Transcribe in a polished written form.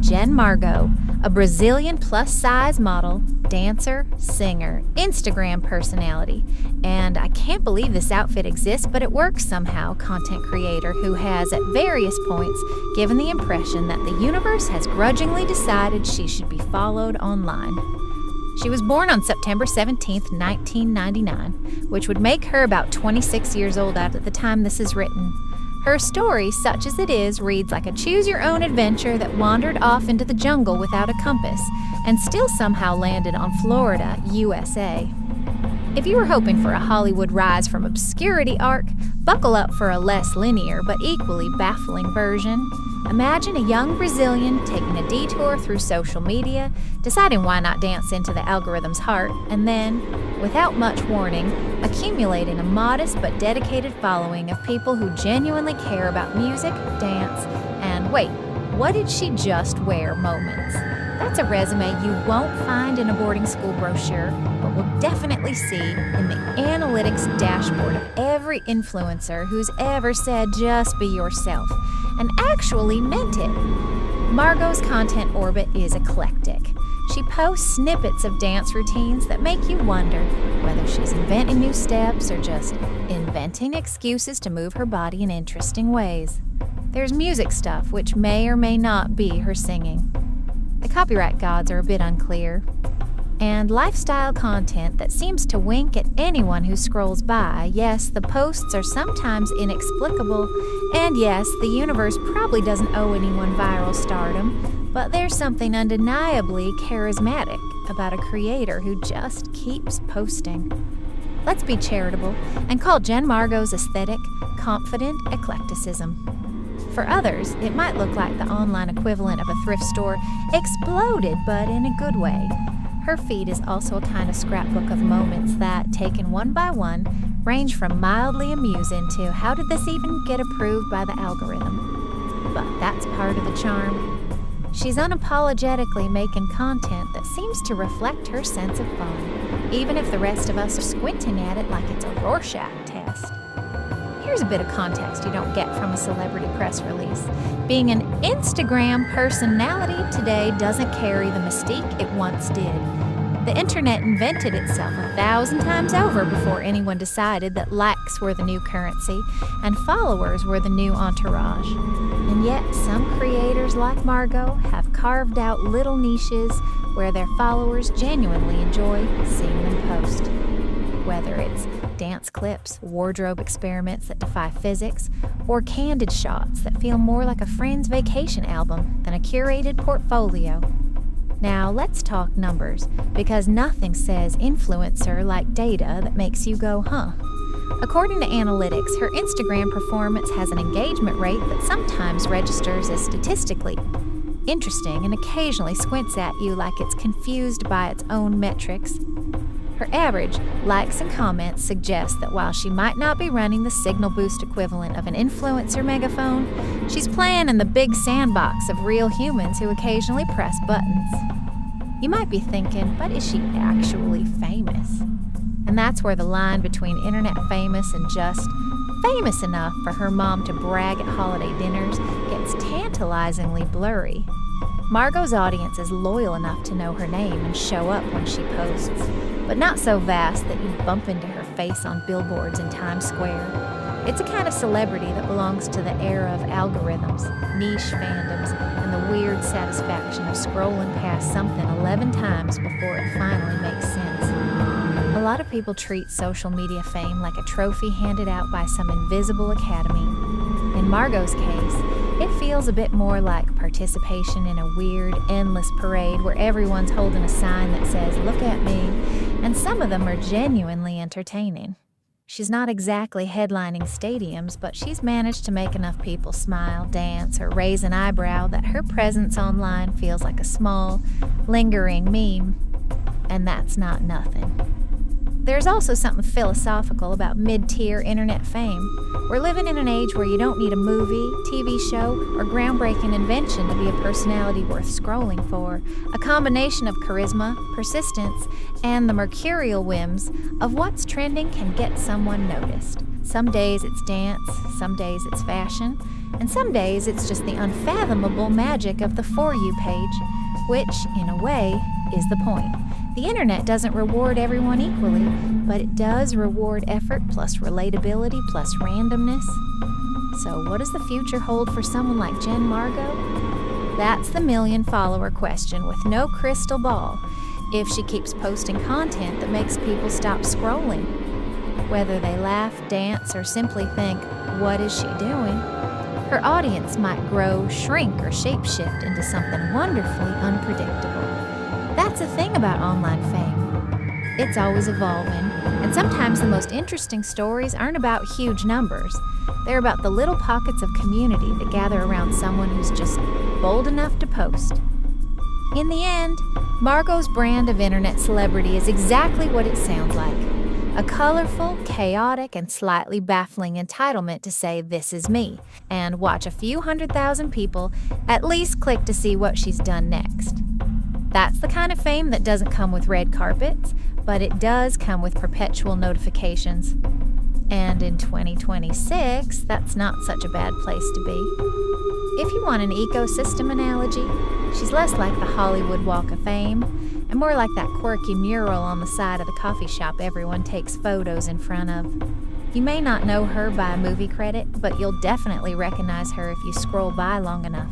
Jen Margot, a Brazilian plus-size model, dancer, singer, Instagram personality, and I can't believe this outfit exists, but it works somehow, content creator who has at various points given the impression that the universe has grudgingly decided she should be followed online. She was born on September 17, 1999, which would make her about 26 years old at the time this is written. Her story, such as it is, reads like a choose-your-own adventure that wandered off into the jungle without a compass and still somehow landed on Florida, USA. If you were hoping for a Hollywood rise from obscurity arc, buckle up for a less linear but equally baffling version. Imagine a young Brazilian taking a detour through social media, deciding why not dance into the algorithm's heart, and then, without much warning, accumulating a modest but dedicated following of people who genuinely care about music, dance, and wait, what did she just wear moments. That's a resume you won't find in a boarding school brochure, but will definitely see in the analytics dashboard of every influencer who's ever said just be yourself, and actually meant it. Margot's content orbit is eclectic. She posts snippets of dance routines that make you wonder whether she's inventing new steps or just inventing excuses to move her body in interesting ways. There's music stuff which may or may not be her singing. The copyright gods are a bit unclear. And lifestyle content that seems to wink at anyone who scrolls by. Yes, the posts are sometimes inexplicable, and yes, the universe probably doesn't owe anyone viral stardom, but there's something undeniably charismatic about a creator who just keeps posting. Let's be charitable and call Jen Margot's aesthetic confident eclecticism. For others, it might look like the online equivalent of a thrift store exploded, but in a good way. Her feed is also a kind of scrapbook of moments that, taken one by one, range from mildly amusing to how did this even get approved by the algorithm? But that's part of the charm. She's unapologetically making content that seems to reflect her sense of fun, even if the rest of us are squinting at it like it's a Rorschach test. Here's a bit of context you don't get from a celebrity press release. Being an Instagram personality today doesn't carry the mystique it once did. The internet invented itself 1,000 times over before anyone decided that likes were the new currency and followers were the new entourage. And yet, some creators like Margot have carved out little niches where their followers genuinely enjoy seeing them post. Whether it's dance clips, wardrobe experiments that defy physics, or candid shots that feel more like a friend's vacation album than a curated portfolio. Now let's talk numbers, because nothing says influencer like data that makes you go, huh? According to analytics, her Instagram performance has an engagement rate that sometimes registers as statistically interesting and occasionally squints at you like it's confused by its own metrics. Her average likes and comments suggest that while she might not be running the signal boost equivalent of an influencer megaphone, she's playing in the big sandbox of real humans who occasionally press buttons. You might be thinking, but is she actually famous? And that's where the line between internet famous and just famous enough for her mom to brag at holiday dinners gets tantalizingly blurry. Margot's audience is loyal enough to know her name and show up when she posts, but not so vast that you bump into her face on billboards in Times Square. It's a kind of celebrity that belongs to the era of algorithms, niche fandoms, and the weird satisfaction of scrolling past something 11 times before it finally makes sense. A lot of people treat social media fame like a trophy handed out by some invisible academy. In Margot's case, it feels a bit more like participation in a weird, endless parade where everyone's holding a sign that says, "Look at me," and some of them are genuinely entertaining. She's not exactly headlining stadiums, but she's managed to make enough people smile, dance, or raise an eyebrow that her presence online feels like a small, lingering meme. And that's not nothing. There's also something philosophical about mid-tier internet fame. We're living in an age where you don't need a movie, TV show, or groundbreaking invention to be a personality worth scrolling for. A combination of charisma, persistence, and the mercurial whims of what's trending can get someone noticed. Some days it's dance, some days it's fashion, and some days it's just the unfathomable magic of the For You page, which, in a way, is the point. The internet doesn't reward everyone equally, but it does reward effort plus relatability plus randomness. So what does the future hold for someone like Jen Margot? That's the million-follower question with no crystal ball. If she keeps posting content that makes people stop scrolling, whether they laugh, dance, or simply think, what is she doing? Her audience might grow, shrink, or shapeshift into something wonderfully unpredictable. That's the thing about online fame. It's always evolving, and sometimes the most interesting stories aren't about huge numbers. They're about the little pockets of community that gather around someone who's just bold enough to post. In the end, Margot's brand of internet celebrity is exactly what it sounds like. A colorful, chaotic, and slightly baffling entitlement to say, this is me, and watch a few 100,000 people at least click to see what she's done next. That's the kind of fame that doesn't come with red carpets, but it does come with perpetual notifications. And in 2026, that's not such a bad place to be. If you want an ecosystem analogy, she's less like the Hollywood Walk of Fame and more like that quirky mural on the side of the coffee shop everyone takes photos in front of. You may not know her by a movie credit, but you'll definitely recognize her if you scroll by long enough.